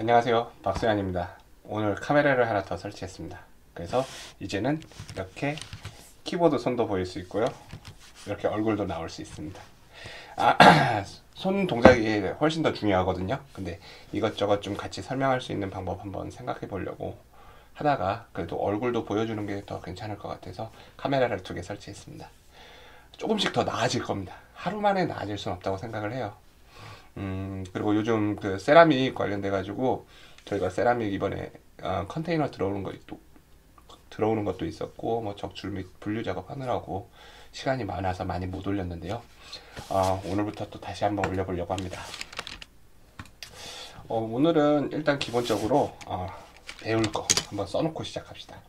안녕하세요, 박수현입니다. 오늘 카메라를 하나 더 설치했습니다. 그래서 이제는 이렇게 키보드 손도 보일 수 있고요, 이렇게 얼굴도 나올 수 있습니다. 손 동작이 훨씬 더 중요하거든요. 근데 이것저것 좀 같이 설명할 수 있는 방법 한번 생각해 보려고 하다가 그래도 얼굴도 보여주는 게 더 괜찮을 것 같아서 카메라를 2개 설치했습니다. 조금씩 더 나아질 겁니다. 하루 만에 나아질 수는 없다고 생각을 해요. 그리고 요즘 그 세라믹 관련돼 가지고 저희가 세라믹 이번에 컨테이너 들어오는 것도 있었고, 뭐 적출 및 분류 작업 하느라고 시간이 많아서 많이 못 올렸는데요. 오늘부터 또 다시 한번 올려보려고 합니다. 오늘은 일단 기본적으로 배울 거 한번 써놓고 시작합시다.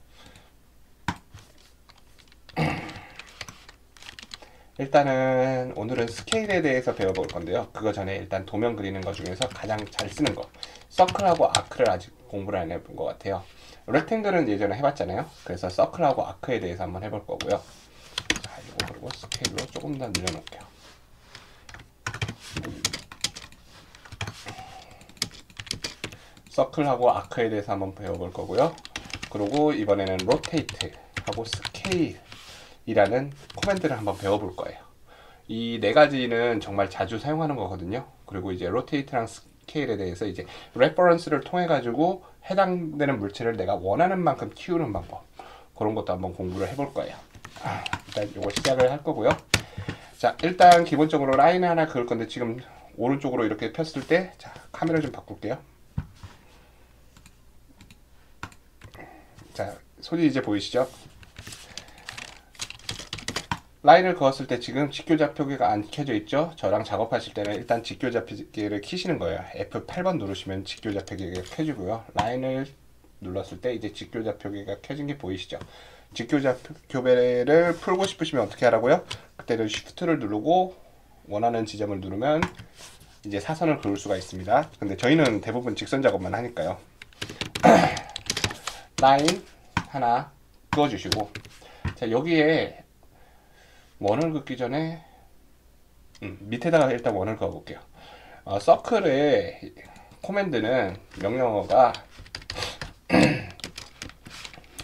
일단은 오늘은 스케일에 대해서 배워볼 건데요. 그거 전에 일단 도면 그리는 거 중에서 가장 잘 쓰는 거, 서클하고 아크를 아직 공부를 안 해본 것 같아요. 렉탱글은 예전에 해봤잖아요. 그래서 서클하고 아크에 대해서 한번 해볼 거고요. 자, 이거 그리고 스케일로 조금 더 늘려놓을게요. 서클하고 아크에 대해서 한번 배워볼 거고요. 그리고 이번에는 로테이트 하고 스케일이라는 코맨드를 한번 배워볼 거예요. 이 네 가지는 정말 자주 사용하는 거거든요. 그리고 이제 로테이트랑 스케일에 대해서 이제 레퍼런스를 통해 가지고 해당되는 물체를 내가 원하는 만큼 키우는 방법, 그런 것도 한번 공부를 해볼 거예요. 일단 이거 시작을 할 거고요. 자, 일단 기본적으로 라인 하나 그을 건데, 지금 오른쪽으로 이렇게 폈을 때, 자, 카메라 좀 바꿀게요. 자, 손이 이제 보이시죠? 라인을 그었을 때 지금 직교좌표기가 안 켜져 있죠? 저랑 작업하실 때는 일단 직교좌표기를 키시는 거예요. F8번 누르시면 직교좌표기가 켜지고요. 라인을 눌렀을 때 이제 직교좌표기가 켜진 게 보이시죠? 직교좌표를 풀고 싶으시면 어떻게 하라고요? 그때는 Shift를 누르고 원하는 지점을 누르면 이제 사선을 그을 수가 있습니다. 근데 저희는 대부분 직선 작업만 하니까요. 라인 하나 그어주시고, 자, 여기에 원을 긋기 전에 밑에다가 일단 원을 그어 볼게요. 서클의 코맨드는 명령어가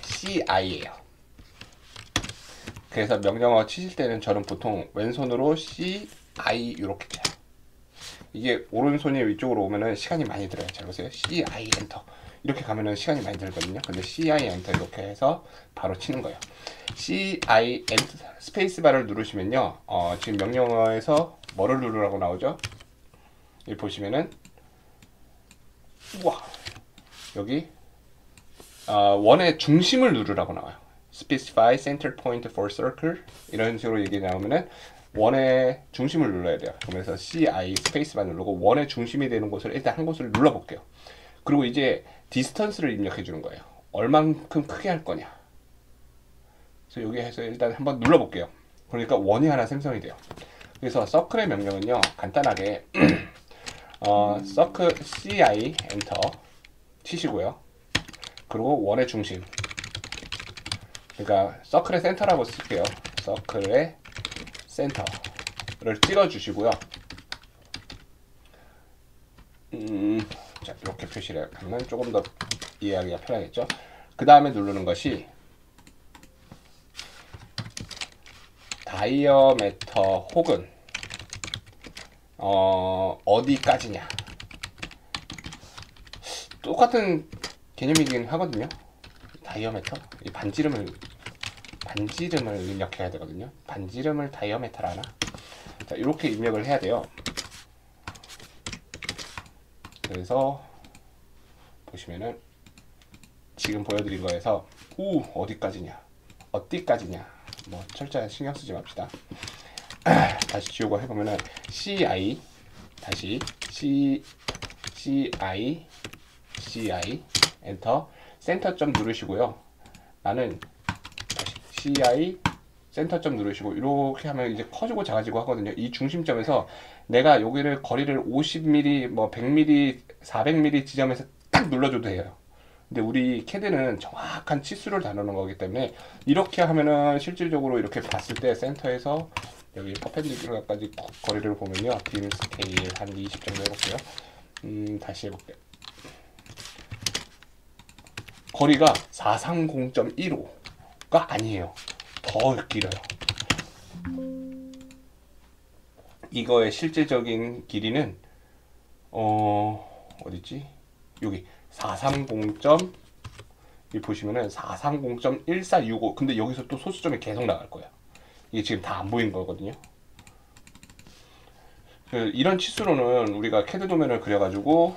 CI예요. 그래서 명령어 치실 때는 저는 보통 왼손으로 CI 이렇게 쳐요. 이게 오른손이 위쪽으로 오면은 시간이 많이 들어요. 잘 보세요. CI 엔터 이렇게 가면은 시간이 많이 들거든요. 근데 CI 엔터 이렇게 해서 바로 치는 거예요. CI 엔터 스페이스바를 누르시면요, 지금 명령어에서 뭐를 누르라고 나오죠? 여기 보시면은, 우와, 여기 원의 중심을 누르라고 나와요. Specify center point for circle, 이런 식으로 얘기 나오면은 원의 중심을 눌러야 돼요. 그러면서 CI 스페이스바 누르고 원의 중심이 되는 곳을 일단 한 곳을 눌러볼게요. 그리고 이제 디스턴스를 입력해 주는 거예요. 얼만큼 크게 할 거냐. 그래서 여기에서 일단 한번 눌러볼게요. 그러니까 원이 하나 생성이 돼요. 그래서 서클의 명령은요, 간단하게 서클 CI 엔터 치시고요. 그리고 원의 중심, 그러니까 서클의 센터라고 쓸게요. 서클의 센터를 찍어 주시고요. 자, 이렇게 표시를 하면 조금 더 이해하기가 편하겠죠. 그 다음에 누르는 것이 다이어메터 혹은 어디까지냐, 똑같은 개념이긴 하거든요. 다이어메터, 이 반지름을 입력해야 되거든요. 반지름을 다이어메터라나, 자, 이렇게 입력을 해야 돼요. 그래서 보시면은 지금 보여드린 거에서 어디까지냐, 뭐 철저히 신경 쓰지 맙시다. 다시 지우고 해보면은 CI 다시 CI 엔터 센터점 누르시고요. 나는 다시 CI 센터점 누르시고, 이렇게 하면 이제 커지고 작아지고 하거든요. 이 중심점에서 내가 여기를 거리를 50mm, 뭐 100mm, 400mm 지점에서 딱 눌러줘도 돼요. 근데 우리 캐드는 정확한 치수를 다루는 거기 때문에 이렇게 하면은 실질적으로 이렇게 봤을 때 센터에서 여기 퍼펜디큘러까지 거리를 보면요, 빔 스케일 한 20 정도 해볼게요. 다시 해볼게요. 거리가 430.15가 아니에요. 더 길어요. 이거의 실제적인 길이는 어딨지? 여기 430. 이 보시면은 430.1465. 근데 여기서 또 소수점이 계속 나갈 거예요. 이게 지금 다 안 보인 거거든요. 이런 치수로는 우리가 캐드 도면을 그려가지고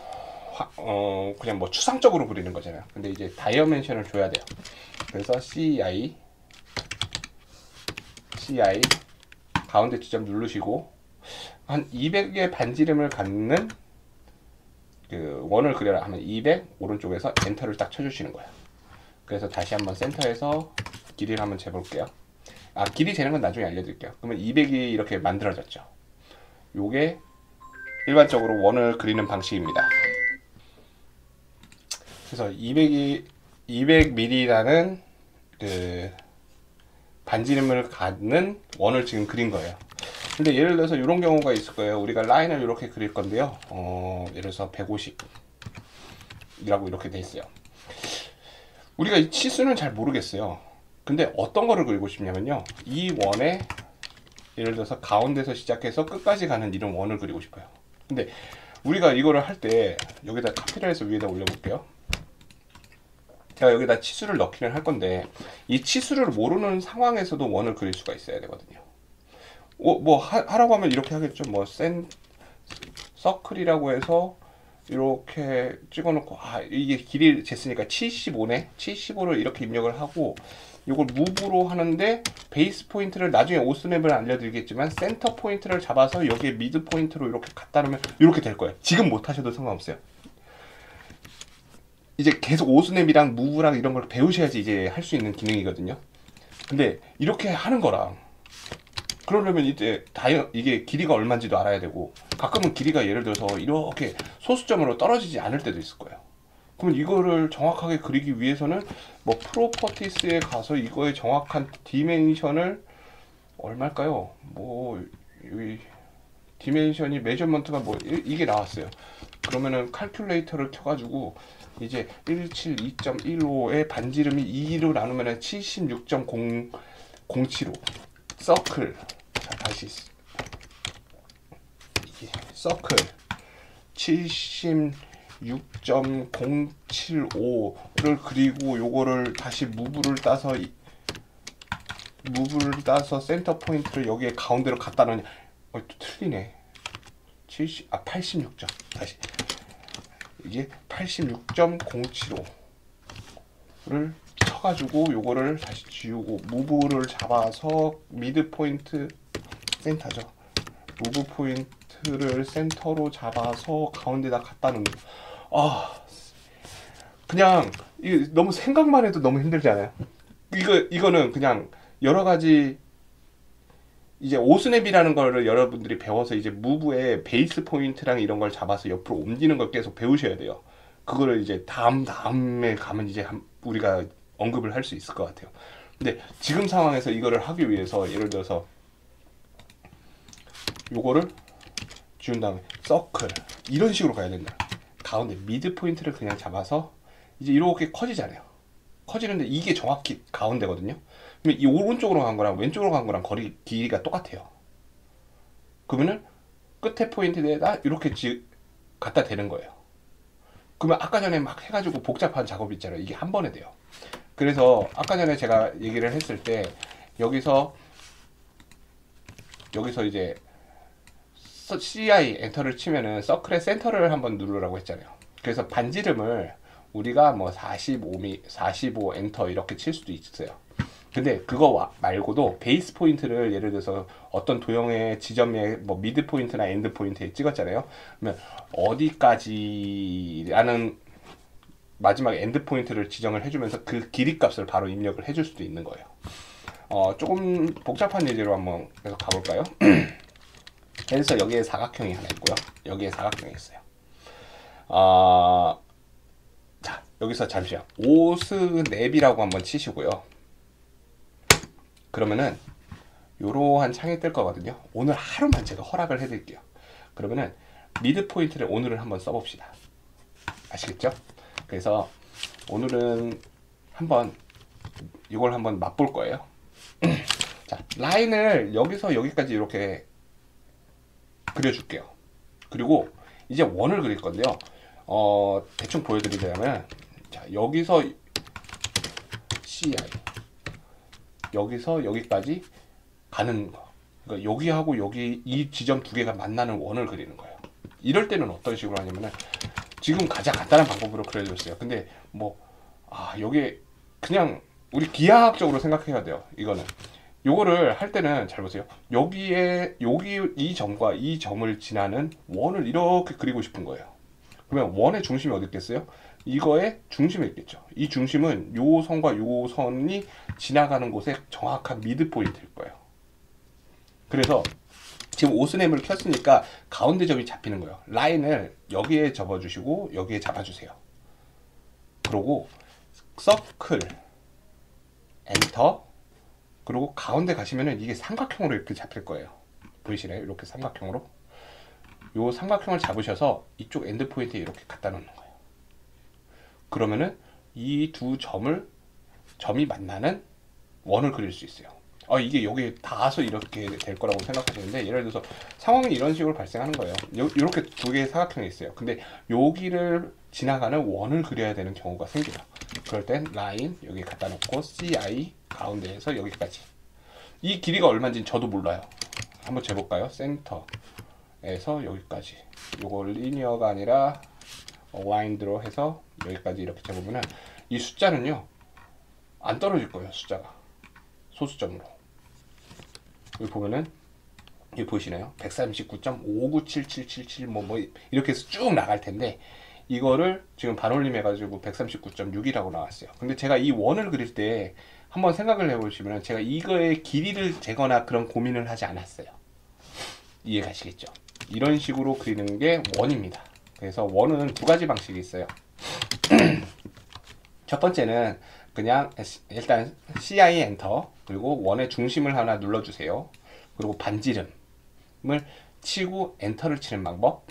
그냥 뭐 추상적으로 그리는 거잖아요. 근데 이제 다이멘션을 줘야 돼요. 그래서 CI 가운데 지점 누르시고 한 200의 반지름을 갖는 그 원을 그려라 하면 200 오른쪽에서 엔터를 딱 쳐주시는 거예요. 그래서 다시 한번 센터에서 길이를 한번 재볼게요. 길이 재는 건 나중에 알려드릴게요. 그러면 200이 이렇게 만들어졌죠. 요게 일반적으로 원을 그리는 방식입니다. 그래서 200mm라는 그 반지름을 갖는 원을 지금 그린 거예요. 근데 예를 들어서 이런 경우가 있을 거예요. 우리가 라인을 이렇게 그릴 건데요. 예를 들어서 150이라고 이렇게 돼 있어요. 우리가 이 치수는 잘 모르겠어요. 근데 어떤 거를 그리고 싶냐면요. 이 원에 예를 들어서 가운데서 시작해서 끝까지 가는 이런 원을 그리고 싶어요. 근데 우리가 이거를 할 때 여기다 카피를 해서 위에다 올려볼게요. 제가 여기다 치수를 넣기는 할 건데 이 치수를 모르는 상황에서도 원을 그릴 수가 있어야 되거든요. 뭐 하라고 하면 이렇게 하겠죠. 뭐 서클이라고 해서 이렇게 찍어놓고 이게 길이 쟀으니까 75네. 75를 이렇게 입력을 하고 이걸 무브로 하는데 베이스 포인트를 나중에 오스냅을 알려드리겠지만 센터 포인트를 잡아서 여기에 미드 포인트로 이렇게 갖다 놓으면 이렇게 될 거예요. 지금 못 하셔도 상관없어요. 이제 계속 오스냅이랑 무브랑 이런 걸 배우셔야지 이제 할 수 있는 기능이거든요. 근데 이렇게 하는 거랑 그러려면 이제 이게 길이가 얼마인지도 알아야 되고 가끔은 길이가 예를 들어서 이렇게 소수점으로 떨어지지 않을 때도 있을 거예요. 그럼 이거를 정확하게 그리기 위해서는 뭐 프로퍼티스에 가서 이거의 정확한 디멘션을 얼마일까요? 뭐 여기 디멘션이 메저먼트가 뭐 이게 나왔어요. 그러면은 칼큘레이터를 켜가지고 이제 172.15의 반지름이 2로 나누면은 76.075 서클. 자, 다시 이게 서클 76.075를 그리고 요거를 다시 무브를 따서 센터 포인트를 여기에 가운데로 갖다 놓으냐. 또 틀리네. 86점. 다시 이게 86.075를 쳐가지고 요거를 다시 지우고 무브를 잡아서 미드 포인트 센터죠. 무브 포인트를 센터로 잡아서 가운데다 갖다 놓는. 그냥 너무 생각만 해도 너무 힘들지 않아요? 이거는 그냥 여러 가지 이제 오스냅이라는 거를 여러분들이 배워서 이제 무브의 베이스 포인트랑 이런 걸 잡아서 옆으로 옮기는 걸 계속 배우셔야 돼요. 그거를 이제 다음에 가면 이제 우리가 언급을 할 수 있을 것 같아요. 근데 지금 상황에서 이거를 하기 위해서 예를 들어서 요거를 지운 다음에 서클 이런 식으로 가야 된다. 가운데 미드 포인트를 그냥 잡아서 이제 이렇게 커지잖아요. 커지는데 이게 정확히 가운데거든요. 그러면 이 오른쪽으로 간 거랑 왼쪽으로 간 거랑 거리 길이가 똑같아요. 그러면은 끝에 포인트에다 이렇게 갖다 대는 거예요. 그러면 아까 전에 막 해가지고 복잡한 작업이 있잖아요. 이게 한 번에 돼요. 그래서 아까 전에 제가 얘기를 했을 때 여기서 이제 CI 엔터를 치면은 서클의 센터를 한번 누르라고 했잖아요. 그래서 반지름을 우리가 뭐 45 엔터 이렇게 칠 수도 있어요. 근데 그거 말고도 베이스 포인트를 예를 들어서 어떤 도형의 지점에 뭐 미드 포인트나 엔드 포인트에 찍었잖아요. 그러면 어디까지라는 마지막 엔드 포인트를 지정을 해주면서 그 길이 값을 바로 입력을 해줄 수도 있는 거예요. 조금 복잡한 예제로 한번 계속 가볼까요? 그래서 여기에 사각형이 하나 있고요. 여기에 사각형이 있어요. 자, 여기서 잠시만 오스냅이라고 한번 치시고요. 그러면은 이러한 창이 뜰 거거든요. 오늘 하루만 제가 허락을 해드릴게요. 그러면은 미드 포인트를 오늘은 한번 써봅시다. 아시겠죠? 그래서 오늘은 한번 이걸 한번 맛볼 거예요. 자, 라인을 여기서 여기까지 이렇게 그려줄게요. 그리고 이제 원을 그릴 건데요. 대충 보여드리자면, 자, 여기서 CI, 여기서 여기까지 가는 거. 그러니까 여기하고 여기 이 지점 두 개가 만나는 원을 그리는 거예요. 이럴 때는 어떤 식으로 하냐면은, 지금 가장 간단한 방법으로 그려줬어요. 근데 여기 그냥 우리 기하학적으로 생각해야 돼요. 이거는 요거를 할 때는 잘 보세요. 여기에 여기 이 점과 이 점을 지나는 원을 이렇게 그리고 싶은 거예요. 그러면 원의 중심이 어디 있겠어요? 이거의 중심에 있겠죠. 이 중심은 요 선과 요 선이 지나가는 곳에 정확한 미드 포인트일 거예요. 그래서 지금 오스냅을 켰으니까 가운데 점이 잡히는 거예요. 라인을 여기에 접어주시고 여기에 잡아주세요. 그리고 서클 엔터, 그리고 가운데 가시면은 이게 삼각형으로 이렇게 잡힐 거예요. 보이시나요? 이렇게 삼각형으로. 요 삼각형을 잡으셔서 이쪽 엔드 포인트에 이렇게 갖다 놓는 거예요. 그러면은 이 두 점이 만나는 원을 그릴 수 있어요. 이게 여기 닿아서 이렇게 될 거라고 생각하시는데, 예를 들어서 상황이 이런 식으로 발생하는 거예요. 이렇게 두 개의 사각형이 있어요. 근데 여기를 지나가는 원을 그려야 되는 경우가 생겨요. 그럴 땐 라인 여기 갖다 놓고 CI 가운데에서 여기까지. 이 길이가 얼마인지 저도 몰라요. 한번 재볼까요? 센터에서 여기까지. 요걸 리니어가 아니라 와인드로 해서 여기까지 이렇게 재보면은 이 숫자는요 안 떨어질 거예요. 숫자가 소수점으로. 여기 보면은 여기 보이시나요? 139.597777 뭐 이렇게 해서 쭉 나갈 텐데, 이거를 지금 반올림 해가지고 139.6이라고 나왔어요. 근데 제가 이 원을 그릴 때 한번 생각을 해보시면, 제가 이거의 길이를 재거나 그런 고민을 하지 않았어요. 이해가시겠죠? 이런 식으로 그리는 게 원입니다. 그래서 원은 두 가지 방식이 있어요. 첫 번째는 그냥 일단 CI 엔터, 그리고 원의 중심을 하나 눌러주세요. 그리고 반지름을 치고 엔터를 치는 방법.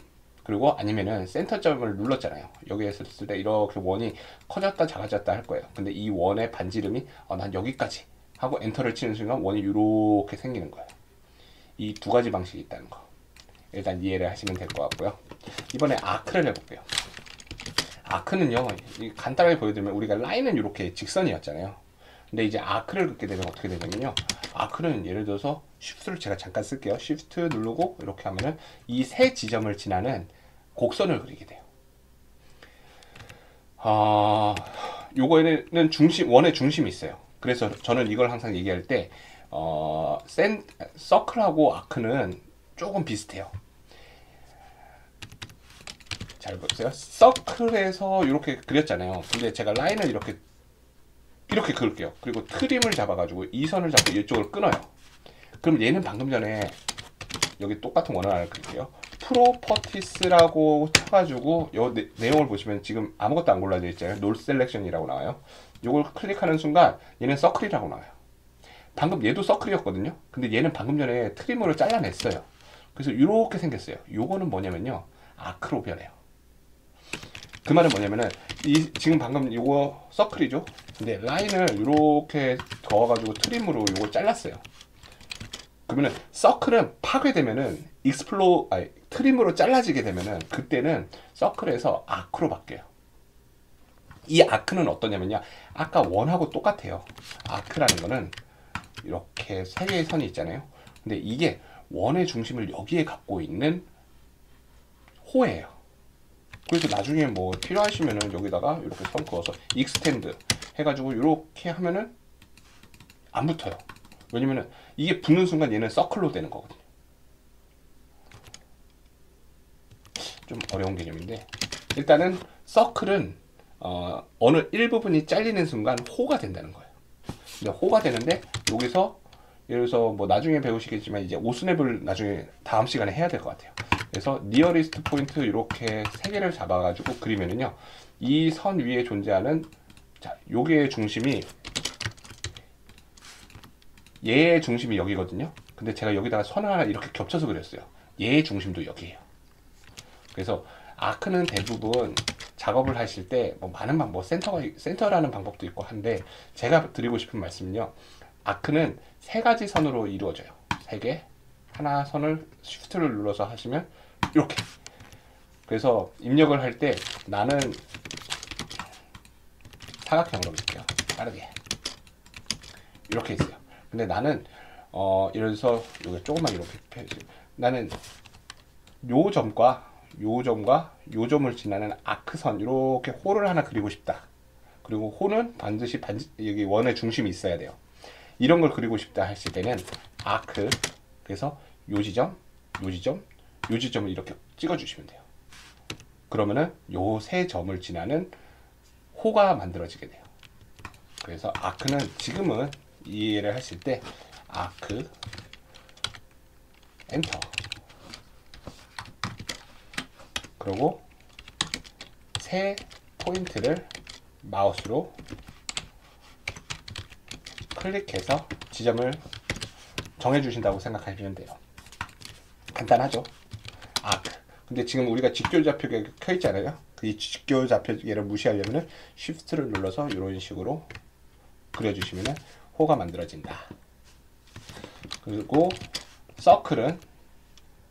그리고 아니면은 센터점을 눌렀잖아요. 여기에 있을 때 이렇게 원이 커졌다 작아졌다 할 거예요. 근데 이 원의 반지름이 난 여기까지 하고 엔터를 치는 순간 원이 이렇게 생기는 거예요. 이 두 가지 방식이 있다는 거 일단 이해를 하시면 될 것 같고요. 이번에 아크를 해볼게요. 아크는요, 간단하게 보여드리면, 우리가 라인은 이렇게 직선이었잖아요. 근데 이제 아크를 긋게 되면 어떻게 되냐면요, 아크는 예를 들어서 쉬프트를 제가 잠깐 쓸게요. 쉬프트 누르고 이렇게 하면은 이 세 지점을 지나는 곡선을 그리게 돼요. 요거에는 원의 중심이 있어요. 그래서 저는 이걸 항상 얘기할 때 서클하고 아크는 조금 비슷해요. 잘 보세요. 서클에서 이렇게 그렸잖아요. 근데 제가 라인을 이렇게 그을게요. 그리고 트림을 잡아가지고 이 선을 잡고 이쪽을 끊어요. 그럼 얘는 방금 전에 여기 똑같은 원을 하나 그릴게요. 프로퍼티스라고 쳐가지고 요 내용을 보시면 지금 아무것도 안 골라져 있잖아요. 놀 셀렉션이라고 나와요. 요걸 클릭하는 순간 얘는 서클이라고 나와요. 방금 얘도 서클이었거든요. 근데 얘는 방금 전에 트림으로 잘라냈어요. 그래서 이렇게 생겼어요. 요거는 뭐냐면요, 아크로 변해요. 그 말은 뭐냐면은 지금 방금 요거 서클이죠. 근데 라인을 이렇게 그어가지고 트림으로 요거 잘랐어요. 그러면은 서클은 파괴되면은 트림으로 잘라지게 되면은 그때는 서클에서 아크로 바뀌어요. 이 아크는 어떠냐면요, 아까 원하고 똑같아요. 아크라는 거는 이렇게 세 개의 선이 있잖아요. 근데 이게 원의 중심을 여기에 갖고 있는 호예요. 그래서 나중에 뭐 필요하시면은 여기다가 이렇게 선 그어서 익스텐드 해가지고 이렇게 하면은 안 붙어요. 왜냐면은 이게 붙는 순간 얘는 서클로 되는 거거든요. 좀 어려운 개념인데, 일단은 서클은 어느 일부분이 잘리는 순간 호가 된다는 거예요. 근데 호가 되는데, 여기서 예를 들어서 뭐 나중에 배우시겠지만 이제 오스냅을 나중에 다음 시간에 해야 될 것 같아요. 그래서 니어리스트 포인트 이렇게 세 개를 잡아가지고 그리면은요, 이 선 위에 존재하는, 자, 요게 중심이, 얘의 중심이 여기거든요. 근데 제가 여기다가 선을 하나 이렇게 겹쳐서 그렸어요. 얘의 중심도 여기에요. 그래서 아크는 대부분 작업을 하실 때 뭐 많은 방법, 센터라는 방법도 있고 한데, 제가 드리고 싶은 말씀은요, 아크는 세 가지 선으로 이루어져요. 세 개. 하나 선을 쉬프트를 눌러서 하시면 이렇게. 그래서 입력을 할 때 나는 사각형으로 볼게요. 빠르게. 이렇게 있어요. 근데 나는 예를 들어서 여기 조금만 이렇게 펴주세요. 나는 요 점과 요 점과 요 점을 지나는 아크선 이렇게 호를 하나 그리고 싶다. 그리고 호는 반드시 여기 원의 중심이 있어야 돼요. 이런 걸 그리고 싶다 하실 때는 아크, 그래서 요 지점, 요 지점, 요 지점을 이렇게 찍어 주시면 돼요. 그러면은 요 세 점을 지나는 호가 만들어지게 돼요. 그래서 아크는 지금은 이해를 하실 때 아크 엔터, 그리고 세 포인트를 마우스로 클릭해서 지점을 정해주신다고 생각하시면 돼요. 간단하죠? 아크. 근데 지금 우리가 직교 좌표계가 켜 있잖아요. 이 직교 좌표계를 무시하려면 쉬프트를 눌러서 이런 식으로 그려주시면 호가 만들어진다. 그리고 서클은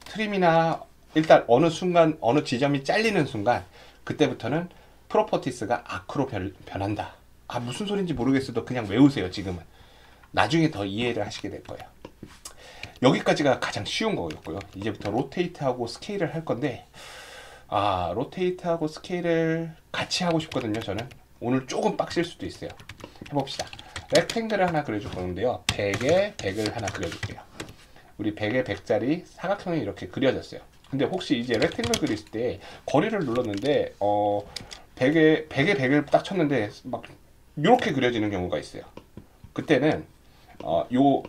트림이나 일단 어느 순간 어느 지점이 잘리는 순간 그때부터는 프로퍼티스가 아크로 변한다. 아, 무슨 소린지 모르겠어도 그냥 외우세요. 지금은. 나중에 더 이해를 하시게 될 거예요. 여기까지가 가장 쉬운 거였고요. 이제부터 로테이트하고 스케일을 할 건데, 로테이트하고 스케일을 같이 하고 싶거든요. 저는 오늘 조금 빡실 수도 있어요. 해봅시다. 렉탱글을 하나 그려줄 건데요. 100에 100을 하나 그려줄게요. 우리 100에 100짜리 사각형이 이렇게 그려졌어요. 근데 혹시 이제 렉탱글 그릴 때 거리를 눌렀는데 100에 100을 딱 쳤는데 막 이렇게 그려지는 경우가 있어요. 그때는 요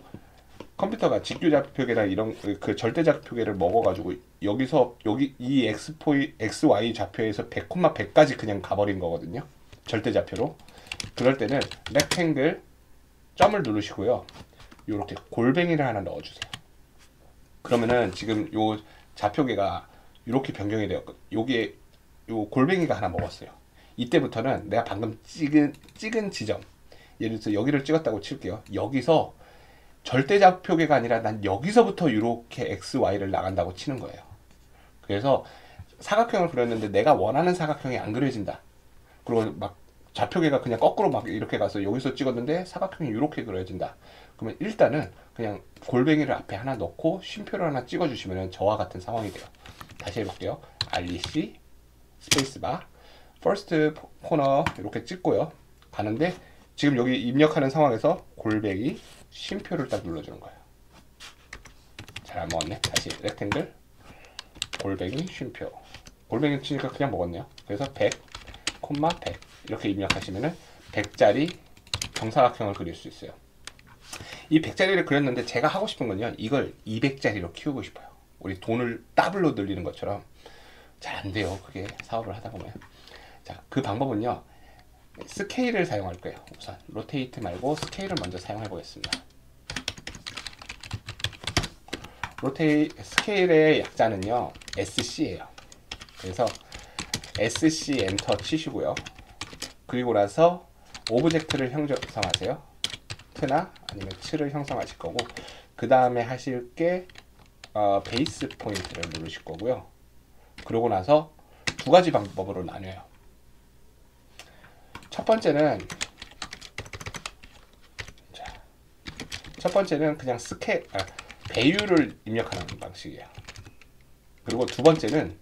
컴퓨터가 직교 좌표계랑 이런 그 절대 좌표계를 먹어가지고 여기 이 XY 좌표에서 100,100까지 그냥 가버린 거거든요. 절대 좌표로. 그럴 때는 렉탱글 점을 누르시고요. 요렇게 골뱅이를 하나 넣어주세요. 그러면은 지금 요 좌표계가 이렇게 변경이 되었거든요. 요 골뱅이가 하나 먹었어요. 이때부터는 내가 방금 찍은 지점, 예를 들어서 여기를 찍었다고 칠게요. 여기서 절대 좌표계가 아니라 난 여기서부터 이렇게 XY를 나간다고 치는 거예요. 그래서 사각형을 그렸는데 내가 원하는 사각형이 안 그려진다. 그리고 막 좌표계가 그냥 거꾸로 막 이렇게 가서 여기서 찍었는데 사각형이 이렇게 그려진다. 그러면 일단은 그냥 골뱅이를 앞에 하나 넣고 쉼표를 하나 찍어주시면 저와 같은 상황이 돼요. 다시 해볼게요. REC 스페이스바 퍼스트 코너 이렇게 찍고요. 가는데 지금 여기 입력하는 상황에서 골뱅이 쉼표를 딱 눌러주는 거예요. 잘 안 먹었네. 다시 렉탱글 골뱅이 쉼표. 골뱅이 치니까 그냥 먹었네요. 그래서 100, 100 이렇게 입력하시면은 100짜리 정사각형을 그릴 수 있어요. 이 100짜리를 그렸는데 제가 하고 싶은 건요, 이걸 200짜리로 키우고 싶어요. 우리 돈을 더블로 늘리는 것처럼. 잘 안 돼요. 그게 사업을 하다 보면. 자, 그 방법은요, 스케일을 사용할 거예요. 우선 로테이트 말고 스케일을 먼저 사용해 보겠습니다. 스케일의 약자는요 SC예요. 그래서 SC 엔터 치시고요. 그리고 나서 오브젝트를 형성하세요. 트나 아니면 칠을 형성하실 거고, 그 다음에 하실 게 베이스 포인트를 누르실 거고요. 그러고 나서 두 가지 방법으로 나뉘어요. 첫 번째는 그냥 배율을 입력하는 방식이에요. 그리고 두 번째는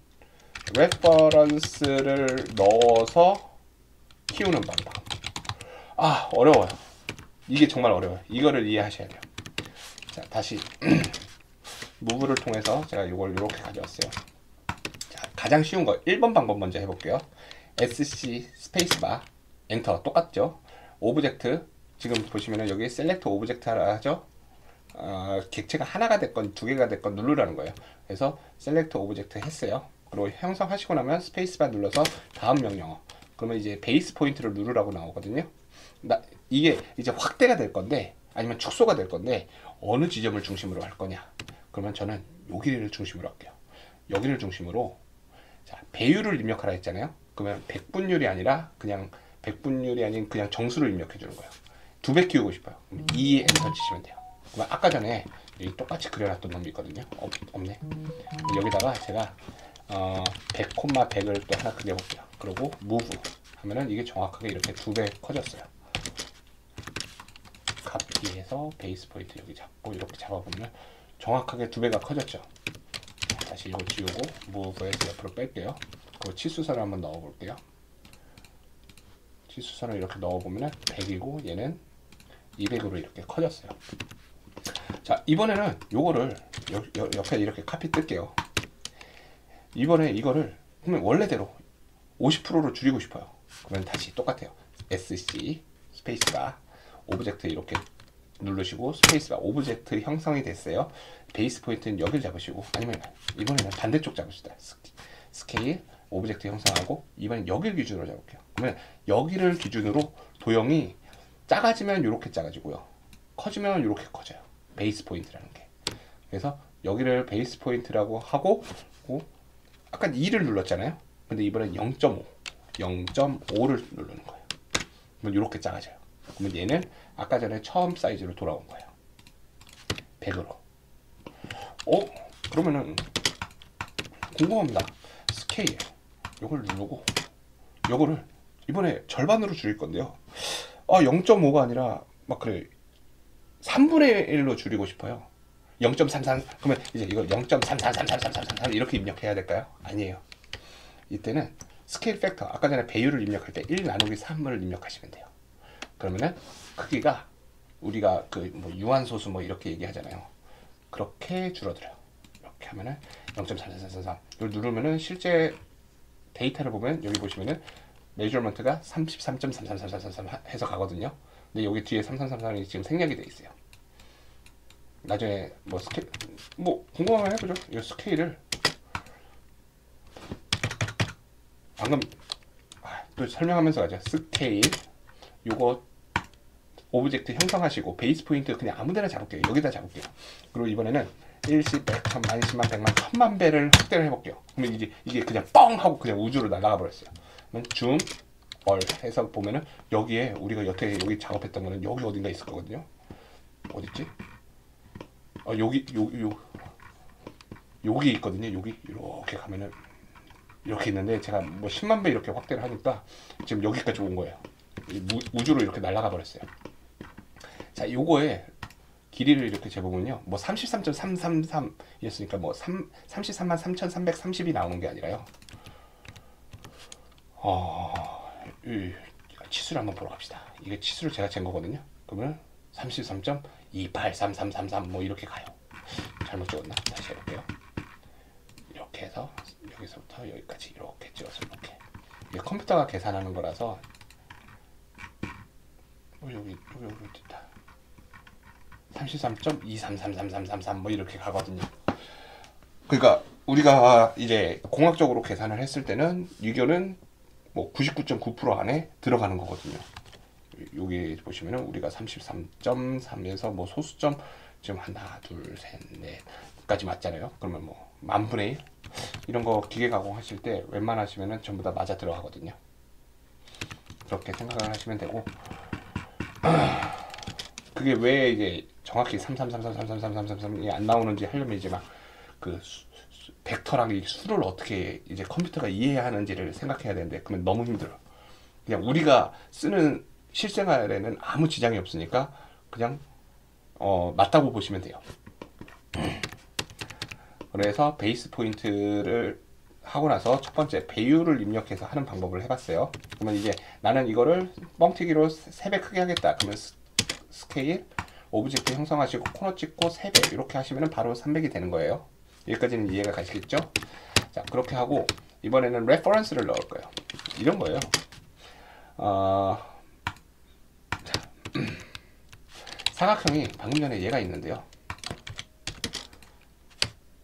레퍼런스를 넣어서 키우는 방법. 어려워요. 이게 정말 어려워요. 이거를 이해하셔야 돼요. 자, 다시 무브를 통해서 제가 이걸 이렇게 가져왔어요. 자, 가장 쉬운 거 1번 방법 먼저 해볼게요. SC 스페이스바 엔터 똑같죠? 오브젝트 지금 보시면은 여기 셀렉트 오브젝트 하죠? 객체가 하나가 됐건 두 개가 됐건 누르라는 거예요. 그래서 셀렉트 오브젝트 했어요. 그리고 형성하시고 나면 스페이스바 눌러서 다음 명령어. 그러면 이제 베이스 포인트를 누르라고 나오거든요. 이게 이제 확대가 될 건데 아니면 축소가 될 건데 어느 지점을 중심으로 할 거냐. 그러면 저는 여기를 중심으로 할게요. 여기를 중심으로 자, 배율을 입력하라 했잖아요. 그러면 백분율이 아니라 그냥 백분율이 아닌 그냥 정수를 입력해 주는 거예요. 2배 키우고 싶어요. 그럼 2 엔터 치시면 돼요. 그러면 아까 전에 여기 똑같이 그려놨던 놈이 있거든요. 없네. 여기다가 제가 100, 100을 또 하나 그려볼게요. 그리고 move 하면은 이게 정확하게 이렇게 2배 커졌어요. 카피해서 베이스 포인트 여기 잡고 이렇게 잡아보면 정확하게 2배가 커졌죠. 다시 이거 지우고 move에서 옆으로 뺄게요. 그 치수선을 한번 넣어볼게요. 치수선을 이렇게 넣어보면 100이고 얘는 200으로 이렇게 커졌어요. 자, 이번에는 요거를 옆에 이렇게 카피 뜰게요. 이번에 이거를 그러면 원래대로 50%로 줄이고 싶어요. 그러면 다시 똑같아요. SC 스페이스바 오브젝트 이렇게 누르시고 스페이스바 오브젝트 형성이 됐어요. 베이스 포인트는 여기를 잡으시고 아니면 이번에는 반대쪽 잡읍시다. 스케일 오브젝트 형성하고 이번엔 여기를 기준으로 잡을게요. 그러면 여기를 기준으로 도형이 작아지면 이렇게 작아지고요. 커지면 이렇게 커져요. 베이스 포인트라는 게. 그래서 여기를 베이스 포인트라고 하고 아까 2를 눌렀잖아요. 근데 이번엔 0.5를 누르는 거예요. 그러면 이렇게 작아져요. 그러면 얘는 아까 전에 처음 사이즈로 돌아온 거예요. 100으로. 그러면은 궁금합니다. 스케일 요걸 누르고 요거를 이번에 절반으로 줄일 건데요. 0.5가 아니라 막 그래 3분의 1로 줄이고 싶어요. 0.33 그러면 이제 이걸 0.333333 이렇게 입력해야 될까요? 아니에요. 이때는 스케일 팩터 아까 전에 배율을 입력할 때 1 나누기 3을 입력하시면 돼요. 그러면은 크기가 우리가 그 뭐 유한소수 뭐 이렇게 얘기하잖아요. 그렇게 줄어들어요. 이렇게 하면은 0.3333 이걸 누르면은 실제 데이터를 보면 여기 보시면은 메저먼트가 33.33333 해서 가거든요. 근데 여기 뒤에 3333이 지금 생략이 돼 있어요. 나중에 뭐 스케일 뭐 궁금하면 해보죠. 이 스케일을 방금 또 설명하면서 가죠. 스케일 요거 오브젝트 형성하시고 베이스 포인트 그냥 아무데나 잡을게요. 여기다 잡을게요. 그리고 이번에는 1, 10, 100, 1000만, 10만, 100만, 1000만 배를 확대를 해볼게요. 그러면 이게 그냥 뻥 하고 그냥 우주로 날아가 버렸어요. 그러면 줌, 얼 해서 보면은 여기에 우리가 여태 여기 작업했던 거는 여기 어딘가 있을 거거든요. 어딨지? 여기 있거든요. 여기 이렇게 가면은 이렇게 있는데 제가 뭐 10만 배 이렇게 확대를 하니까 지금 여기까지 온 거예요. 우주로 이렇게 날아가 버렸어요. 자, 요거에 길이를 이렇게 재보면요. 뭐 33.333이었으니까 뭐 33만 3,330이 나오는 게 아니라요. 치수를 한번 보러 갑시다. 이게 치수를 제가 잰 거거든요. 그러면 33.283333 뭐 이렇게 가요. 잘못 찍었나? 다시 해볼게요. 이렇게 해서 여기서부터 여기까지 이렇게 찍어서 이렇게. 이게 컴퓨터가 계산하는 거라서 여기 있다. 33.2333333 뭐 이렇게 가거든요. 그러니까 우리가 이제 공학적으로 계산을 했을 때는 이거는 뭐 99.9% 안에 들어가는 거거든요. 여기 보시면은 우리가 33.3에서 뭐 소수점 지금 하나, 둘, 셋, 넷까지 맞잖아요. 그러면 뭐 만분의 1 이런 거 기계 가공하실 때 웬만하시면은 전부 다 맞아 들어가거든요. 그렇게 생각을 하시면 되고 그게 왜 이제 정확히 3333333333이 안 나오는지 하려면 이제 막 그 벡터랑 이 수를 어떻게 이제 컴퓨터가 이해해야 하는지를 생각해야 되는데 그러면 너무 힘들어. 그냥 우리가 쓰는 실생활에는 아무 지장이 없으니까 그냥 맞다고 보시면 돼요. 그래서 베이스 포인트를 하고 나서 첫 번째 배율을 입력해서 하는 방법을 해봤어요. 그러면 이제 나는 이거를 뻥튀기로 3배 크게 하겠다. 그러면 스케일 오브젝트 형성하시고 코너 찍고 3배 이렇게 하시면 바로 300이 되는 거예요. 여기까지는 이해가 가시겠죠? 자, 그렇게 하고 이번에는 레퍼런스를 넣을 거예요. 이런 거예요. 사각형이 방금 전에 얘가 있는데요.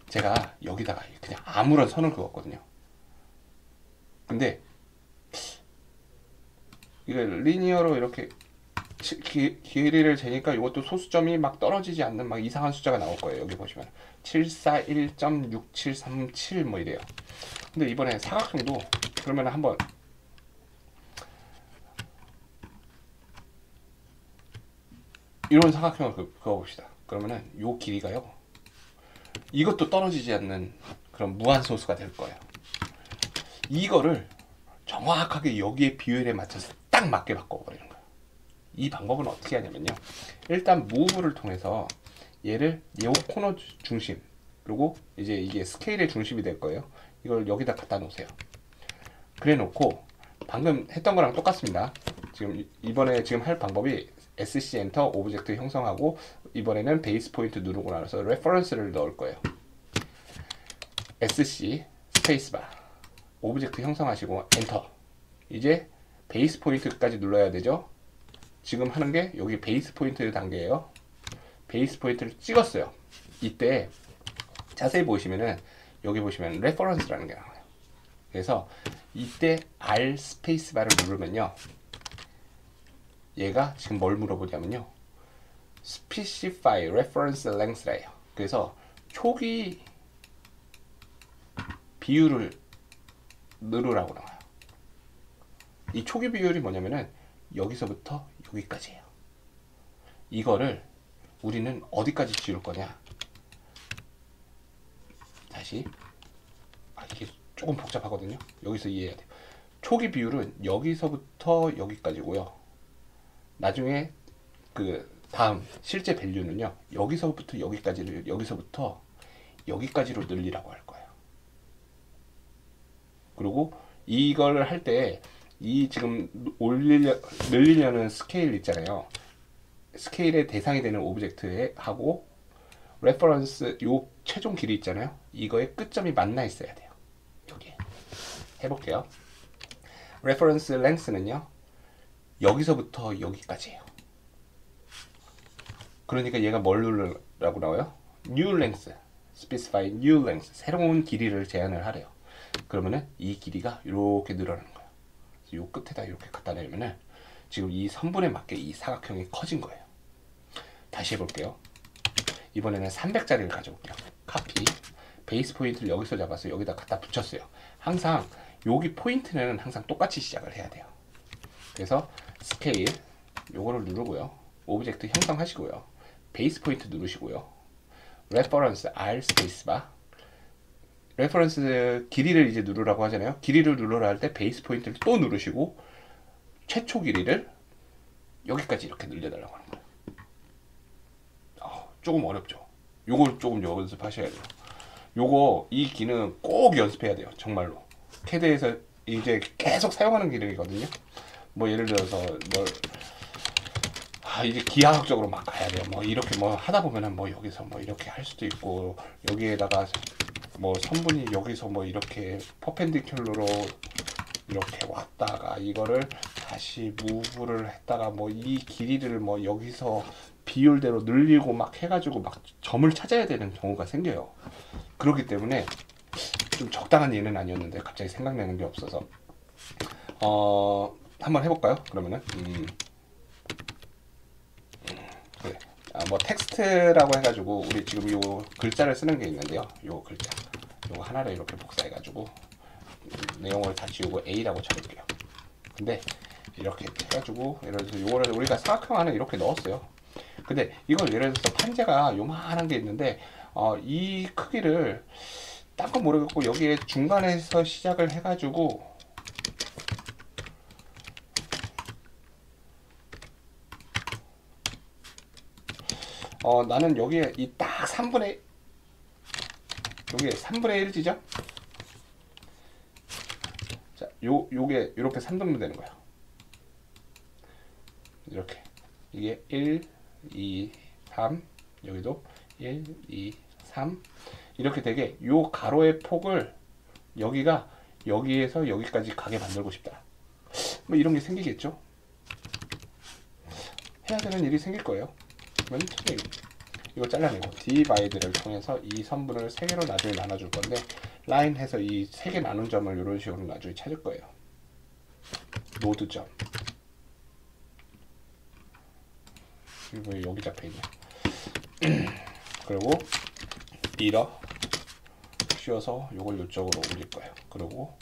제가 여기다가 그냥 아무런 선을 그었거든요. 근데 이게 리니어로 이렇게 길이를 재니까 이것도 소수점이 막 떨어지지 않는 막 이상한 숫자가 나올 거예요. 여기 보시면 741.6737 뭐 이래요. 근데 이번에 사각형도 그러면 한번 이런 사각형을 그어봅시다. 그러면은 요 길이가요, 이것도 떨어지지 않는 그런 무한소수가 될 거예요. 이거를 정확하게 여기에 비율에 맞춰서 딱 맞게 바꿔버리는 거예요. 이 방법은 어떻게 하냐면요, 일단 무브를 통해서 얘를 요 코너 중심, 그리고 이제 이게 스케일의 중심이 될 거예요. 이걸 여기다 갖다 놓으세요. 그래 놓고 방금 했던 거랑 똑같습니다. 지금 이번에 지금 할 방법이 SC 엔터 오브젝트 형성하고, 이번에는 베이스 포인트 누르고 나서 레퍼런스를 넣을 거예요. SC 스페이스바 오브젝트 형성하시고 엔터. 이제 베이스 포인트까지 눌러야 되죠. 지금 하는 게 여기 베이스 포인트 단계예요. 베이스 포인트를 찍었어요. 이때 자세히 보시면은 여기 보시면 레퍼런스라는 게 나와요. 그래서 이때 R 스페이스바를 누르면요, 얘가 지금 뭘 물어보냐면요, specify reference length래요. 그래서 초기 비율을 누르라고 나와요. 이 초기 비율이 뭐냐면은 여기서부터 여기까지예요. 이거를 우리는 어디까지 지울 거냐, 다시, 이게 조금 복잡하거든요. 여기서 이해해야 돼요. 초기 비율은 여기서부터 여기까지고요. 나중에 그 다음 실제 밸류는요, 여기서부터 여기까지를 여기서부터 여기까지로 늘리라고 할 거예요. 그리고 이걸 할 때 이 지금 늘리려는 스케일 있잖아요. 스케일의 대상이 되는 오브젝트에 하고 레퍼런스 요 최종 길이 있잖아요. 이거의 끝점이 만나 있어야 돼요. 여기 해볼게요. 레퍼런스 랭스는요, 여기서부터 여기까지예요. 그러니까 얘가 뭘 누르라고 나와요? New length, specify new length, 새로운 길이를 제한을 하래요. 그러면은 이 길이가 이렇게 늘어나는 거예요. 요 끝에다 이렇게 갖다 내면은 지금 이 선분에 맞게 이 사각형이 커진 거예요. 다시 해볼게요. 이번에는 300짜리를 가져올게요. 카피, 베이스 포인트를 여기서 잡아서 여기다 갖다 붙였어요. 항상 여기 포인트는 항상 똑같이 시작을 해야 돼요. 그래서 스케일 요거를 누르고요, 오브젝트 형성하시고요, 베이스 포인트 누르시고요, 레퍼런스 R 스페이스바, 레퍼런스 길이를 이제 누르라고 하잖아요. 길이를 누르라 할 때 베이스 포인트를 또 누르시고 최초 길이를 여기까지 이렇게 늘려달라고 하는 거예요. 조금 어렵죠. 요걸 조금 연습하셔야 돼요. 요거 이 기능 꼭 연습해야 돼요. 정말로. 캐드에서 이제 계속 사용하는 기능이거든요. 뭐 예를 들어서 뭘 이제 기하학적으로 막 가야 돼요. 뭐 이렇게 뭐 하다 보면은 뭐 여기서 뭐 이렇게 할 수도 있고, 여기에다가 뭐 선분이 여기서 뭐 이렇게 퍼펜디큘러로 이렇게 왔다가 이거를 다시 무브를 했다가 뭐 이 길이를 뭐 여기서 비율대로 늘리고 막 해가지고 막 점을 찾아야 되는 경우가 생겨요. 그렇기 때문에 좀 적당한 예는 아니었는데 갑자기 생각나는 게 없어서 한번 해볼까요? 그러면은 그래. 뭐 텍스트라고 해가지고 우리 지금 요 글자를 쓰는 게 있는데요. 요 글자 요거 하나를 이렇게 복사해가지고 내용을 다 지우고 A라고 쳐볼게요. 근데 이렇게 해가지고 예를 들어서 요거를 우리가 사각형 안에 이렇게 넣었어요. 근데 이걸 예를 들어서 판재가 요만한 게 있는데 이 크기를 딴 건 모르겠고 여기에 중간에서 시작을 해가지고 나는 여기에 이 딱 3분의 여기에 3분의 1지죠? 자, 요게 이렇게 3등분 되는 거야. 이렇게 이게 1, 2, 3 여기도 1, 2, 3 이렇게 되게 요 가로의 폭을 여기가 여기에서 여기까지 가게 만들고 싶다. 뭐 이런 게 생기겠죠? 해야 되는 일이 생길 거예요. 그러면 이거 잘라내고 디바이드를 통해서 이 선분을 3개로 나중에 나눠줄 건데 라인 해서 이 3개 나눈 점을 이런 식으로 나중에 찾을 거예요. 노드점. 왜 여기 잡혀있냐. 그리고 밀어 씌워서 요걸 이쪽으로 올릴 거예요. 그리고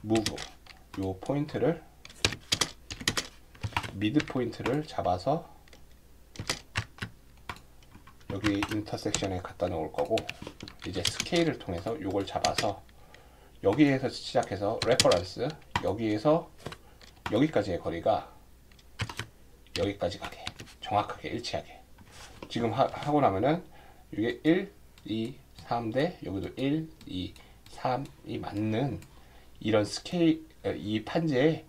무브 요 포인트를 미드 포인트를 잡아서 여기 인터섹션에 갖다 놓을 거고, 이제 스케일을 통해서 요걸 잡아서 여기에서 시작해서 레퍼런스, 여기에서 여기까지의 거리가 여기까지 가게, 정확하게 일치하게. 지금 하고 나면은 이게 1, 2, 3대 여기도 1, 2, 3이 맞는 이런 스케일, 이 판재에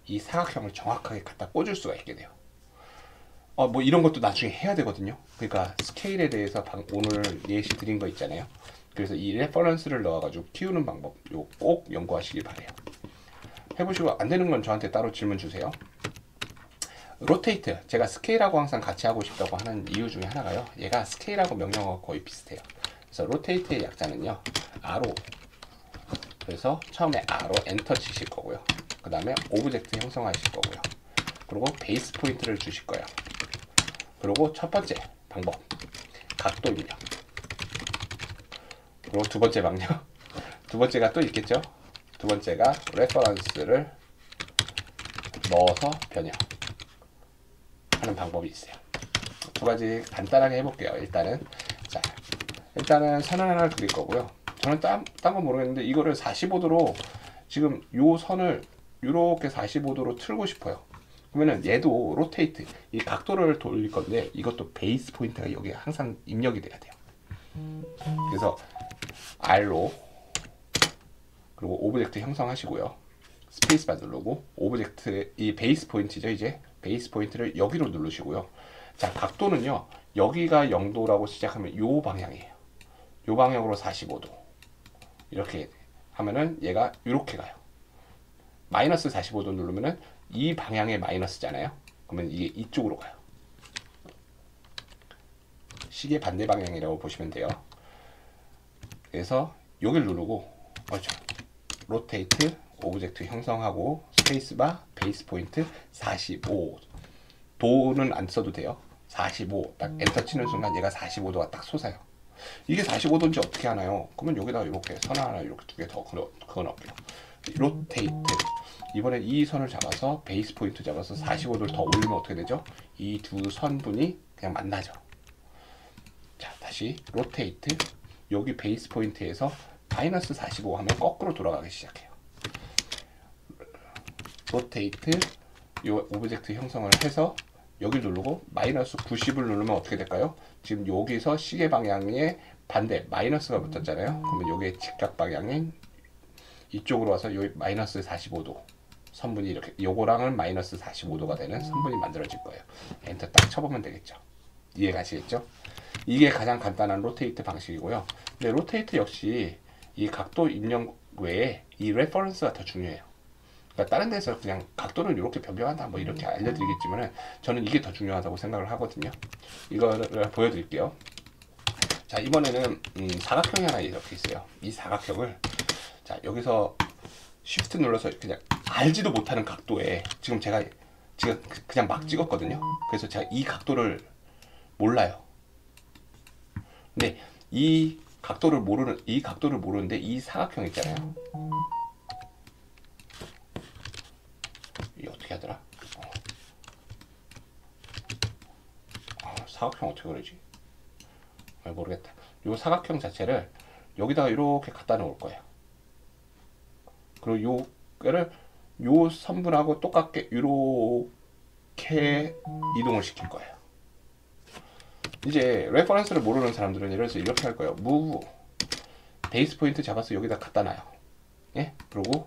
이 사각형을 정확하게 갖다 꽂을 수가 있게 돼요. 뭐 이런 것도 나중에 해야 되거든요. 그러니까 스케일에 대해서 오늘 예시 드린 거 있잖아요. 그래서 이 레퍼런스를 넣어가지고 키우는 방법 요 꼭 연구하시길 바래요. 해보시고 안 되는 건 저한테 따로 질문 주세요. 로테이트, 제가 스케일하고 항상 같이 하고 싶다고 하는 이유 중에 하나가요. 얘가 스케일하고 명령어가 거의 비슷해요. 그래서 로테이트의 약자는요, R로. 그래서 처음에 R로 엔터 치실 거고요. 그 다음에 오브젝트 형성하실 거고요. 그리고 베이스 포인트를 주실 거예요. 그리고 첫 번째 방법, 각도 입력. 그리고 두 번째 방법, 두 번째가 또 있겠죠. 두 번째가 레퍼런스를 넣어서 변형 하는 방법이 있어요. 두 가지 간단하게 해볼게요. 일단은 선을 하나를 그릴 거고요. 저는 딴 건 모르겠는데 이거를 45도로 지금 요 선을 이렇게 45도로 틀고 싶어요. 그러면은 얘도 로테이트, 이 각도를 돌릴 건데 이것도 베이스 포인트가 여기에 항상 입력이 돼야 돼요. 그래서 R로, 그리고 오브젝트 형성하시고요. 스페이스바 누르고 오브젝트, 이 베이스 포인트죠. 이제 베이스 포인트를 여기로 누르시고요. 자, 각도는요, 여기가 0도라고 시작하면 요 방향이에요. 요 방향으로 45도 이렇게 하면은 얘가 이렇게 가요. 마이너스 45도 누르면은 이 방향의 마이너스잖아요. 그러면 이게 이쪽으로 가요. 시계 반대 방향이라고 보시면 돼요. 그래서 여기를 누르고, 그렇죠, 로테이트, 오브젝트 형성하고 스페이스바, 베이스 포인트 45 도는 안 써도 돼요. 45 딱 엔터 치는 순간 얘가 45도가 딱 솟아요. 이게 45도인지 어떻게 하나요? 그러면 여기다가 이렇게 선 하나 이렇게 두 개 더 그거 넣을게요. 로테이트, 이번에 이 선을 잡아서 베이스 포인트 잡아서 45도를 더 올리면 어떻게 되죠? 이 두 선분이 그냥 만나죠. 자, 다시 로테이트, 여기 베이스 포인트에서 마이너스 45 하면 거꾸로 돌아가기 시작해요. 로테이트, 요 오브젝트 형성을 해서 여기 누르고 마이너스 90을 누르면 어떻게 될까요? 지금 여기서 시계 방향의 반대 마이너스가 붙었잖아요. 그러면 여기에 직각 방향인 이쪽으로 와서 여기 마이너스 45도 선분이 이렇게, 요거랑은 마이너스 45도가 되는 선분이 만들어질 거예요. 엔터 딱 쳐보면 되겠죠. 이해가시겠죠? 이게 가장 간단한 로테이트 방식이고요. 근데 로테이트 역시 이 각도 입력 외에 이 레퍼런스가 더 중요해요. 그러니까 다른 데서 그냥 각도를 이렇게 변경한다 뭐 이렇게 알려드리겠지만은 저는 이게 더 중요하다고 생각을 하거든요. 이거를 보여드릴게요. 자, 이번에는 사각형이 하나 이렇게 있어요. 이 사각형을, 자, 여기서 쉬프트 눌러서 그냥 알지도 못하는 각도에 지금 제가 그냥 막 찍었거든요. 그래서 제가 이 각도를 몰라요. 근데 이 각도를 모르는데 이 사각형 있잖아요. 이 어떻게 하더라? 사각형 어떻게 그러지? 모르겠다. 이 사각형 자체를 여기다가 이렇게 갖다 놓을 거예요. 그리고 요 선분하고 똑같게 이렇게 이동을 시킬 거예요. 이제 레퍼런스를 모르는 사람들은 예를 들어서 이렇게 할 거예요. move, 베이스 포인트 잡아서 여기다 갖다 놔요. 예? 그리고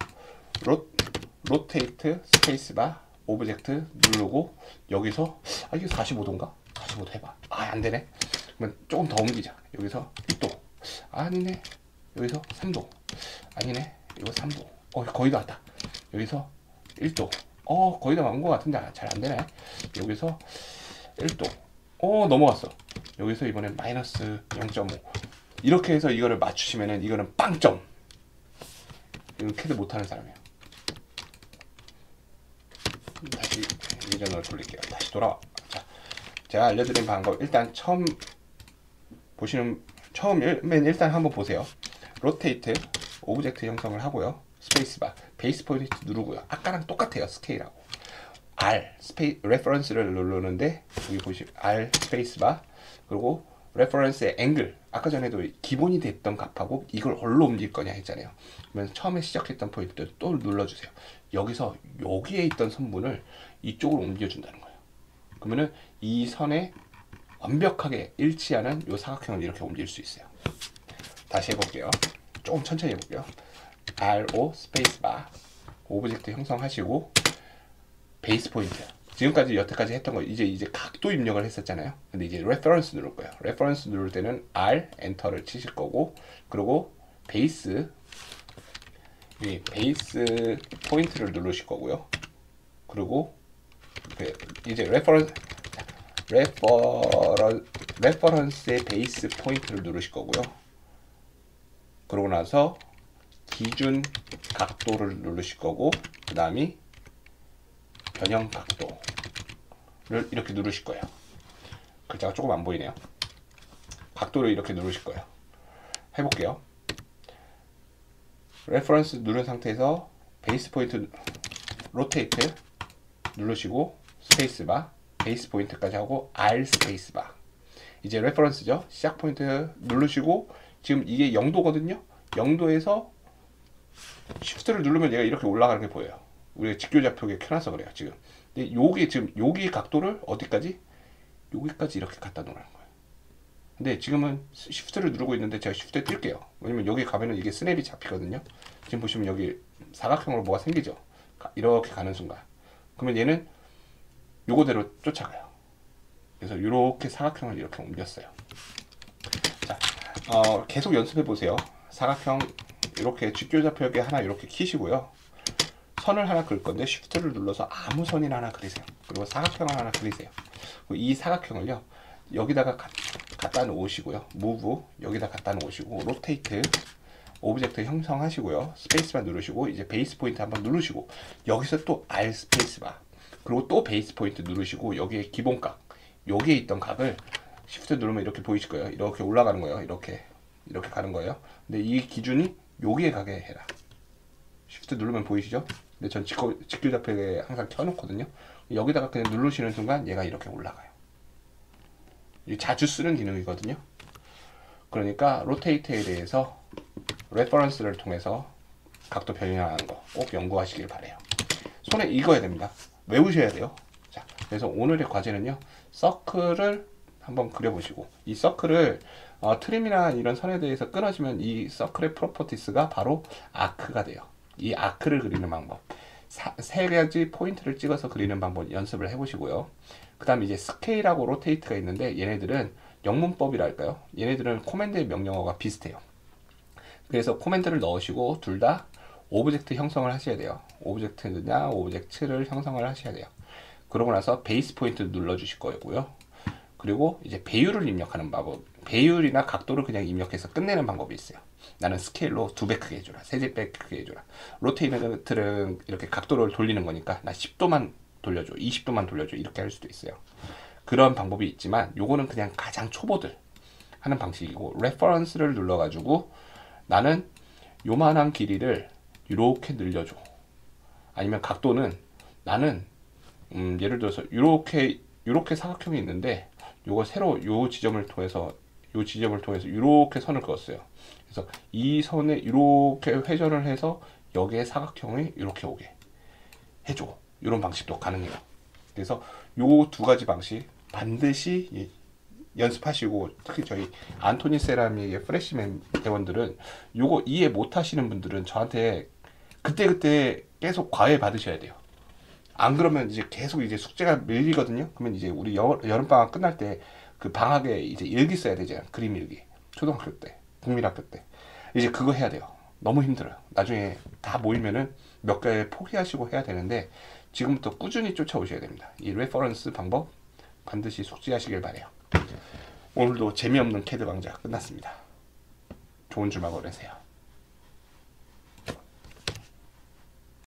로테이트, 스페이스바, 오브젝트 누르고 여기서, 이게 45도인가? 45도 해봐. 안 되네. 그러면 조금 더 옮기자. 여기서 1도. 아니네. 여기서 3도. 아니네. 이거 3도. 거의 다 왔다. 여기서 1도. 거의 다 온 것 같은데 잘 안 되네. 여기서 1도. 넘어갔어. 여기서 이번엔 마이너스 0.5. 이렇게 해서 이거를 맞추시면은 이거는 빵점. 이건 캐드 못하는 사람이에요. 다시 이전으로 돌릴게요. 다시 돌아와. 자, 제가 알려드린 방법, 일단 처음엔 일단 한번 보세요. 로테이트, 오브젝트 형성을 하고요. 스페이스바, 베이스 포인트 누르고요. 아까랑 똑같아요. 스케일하고. 레퍼런스를 누르는데 여기 보시면 R 스페이스바, 그리고 레퍼런스의 앵글, 아까 전에도 기본이 됐던 값하고 이걸 어디로 옮길 거냐 했잖아요. 그러면 처음에 시작했던 포인트를 또 눌러주세요. 여기서 여기에 있던 선분을 이쪽으로 옮겨준다는 거예요. 그러면은 이 선에 완벽하게 일치하는 이 사각형을 이렇게 옮길 수 있어요. 다시 해볼게요. 조금 천천히 해볼게요. RO 스페이스바 오브젝트 형성하시고 베이스 포인트, 지금까지 여태까지 했던 거 이제 각도 입력을 했었잖아요. 근데 이제 레퍼런스 누를 거예요. 레퍼런스 누를 때는 R 엔터를 치실 거고, 그리고 베이스 포인트를 누르실 거고요. 그리고 이제 레퍼런스의 베이스 포인트를 누르실 거고요. 그러고 나서 기준 각도를 누르실 거고, 그 다음에 변형 각도를 이렇게 누르실 거예요. 글자가 조금 안 보이네요. 각도를 이렇게 누르실 거예요. 해볼게요. 레퍼런스 누른 상태에서 베이스 포인트 로테이트 누르시고 스페이스바 베이스 포인트까지 하고 R 스페이스바. 이제 레퍼런스죠. 시작 포인트 누르시고, 지금 이게 0도거든요. 0도에서 시프트를 누르면 얘가 이렇게 올라가는 게 보여요. 우리가 직교좌표에 켜놔서 그래요 지금. 근데 요게 지금 여기 각도를 어디까지? 여기까지 이렇게 갖다 놓으라는 거예요. 근데 지금은 시프트를 누르고 있는데 제가 시프트에 뛸게요. 왜냐면 여기 가면은 이게 스냅이 잡히거든요. 지금 보시면 여기 사각형으로 뭐가 생기죠. 이렇게 가는 순간. 그러면 얘는 요거대로 쫓아가요. 그래서 이렇게 사각형을 이렇게 옮겼어요. 자, 계속 연습해 보세요. 사각형 이렇게 직교좌표에 하나 이렇게 키시고요. 선을 하나 그릴 건데 쉬프트를 눌러서 아무 선이나 하나 그리세요. 그리고 사각형을 하나 그리세요. 이 사각형을요 여기다가 갖다 놓으시고요. 무브 여기다 갖다 놓으시고, 로테이트 오브젝트 형성하시고요. 스페이스바 누르시고, 이제 베이스 포인트 한번 누르시고, 여기서 또 R 스페이스바, 그리고 또 베이스 포인트 누르시고, 여기에 기본각, 여기에 있던 각을 쉬프트 누르면 이렇게 보이실 거예요. 이렇게 올라가는 거예요. 이렇게 가는 거예요. 근데 이 기준이 여기에 가게 해라. 쉬프트 누르면 보이시죠? 근데 전 직교좌표에 항상 켜놓거든요. 여기다가 그냥 누르시는 순간 얘가 이렇게 올라가요. 자주 쓰는 기능이거든요. 그러니까 로테이트에 대해서 레퍼런스를 통해서 각도 변형하는 거 꼭 연구하시길 바래요. 손에 익어야 됩니다. 외우셔야 돼요. 자, 그래서 오늘의 과제는요, 서클을 한번 그려보시고, 이 서클을 트림이나 이런 선에 대해서 끊어지면 이 서클의 프로퍼티스가 바로 아크가 돼요. 이 아크를 그리는 방법, 세 가지 포인트를 찍어서 그리는 방법 연습을 해보시고요. 그 다음에 이제 스케일하고 로테이트가 있는데, 얘네들은 영문법이랄까요? 얘네들은 코맨드의 명령어가 비슷해요. 그래서 코맨드를 넣으시고 둘 다 오브젝트 형성을 하셔야 돼요. 오브젝트냐 오브젝트를 형성을 하셔야 돼요. 그러고 나서 베이스 포인트 눌러주실 거고요. 그리고 이제 배율을 입력하는 방법, 배율이나 각도를 그냥 입력해서 끝내는 방법이 있어요. 나는 스케일로 2배 크게 해줘라, 3배 크게 해줘라. 로테이트는 이렇게 각도를 돌리는 거니까 나 10도만 돌려줘, 20도만 돌려줘, 이렇게 할 수도 있어요. 그런 방법이 있지만 요거는 그냥 가장 초보들 하는 방식이고, 레퍼런스를 눌러가지고 나는 요만한 길이를 이렇게 늘려줘, 아니면 각도는 나는 예를 들어서 이렇게 사각형이 있는데 요거 새로 요 지점을 통해서 이렇게 선을 그었어요. 그래서 이 선에 이렇게 회전을 해서 여기에 사각형이 이렇게 오게 해줘. 이런 방식도 가능해요. 그래서 요 두 가지 방식 반드시 연습하시고, 특히 저희 안토니 세라믹의 프레시맨 회원들은 요거 이해 못 하시는 분들은 저한테 그때 계속 과외 받으셔야 돼요. 안 그러면 이제 계속 이제 숙제가 밀리거든요. 그러면 이제 우리 여름방학 끝날 때 그 방학에 이제 일기 써야 되잖아요. 그림 일기. 초등학교 때, 국민학교 때. 이제 그거 해야 돼요. 너무 힘들어요. 나중에 다 모이면은 몇 개 포기하시고 해야 되는데, 지금부터 꾸준히 쫓아오셔야 됩니다. 이 레퍼런스 방법 반드시 숙지하시길 바래요. 오늘도 재미없는 캐드 강좌 끝났습니다. 좋은 주말 보내세요.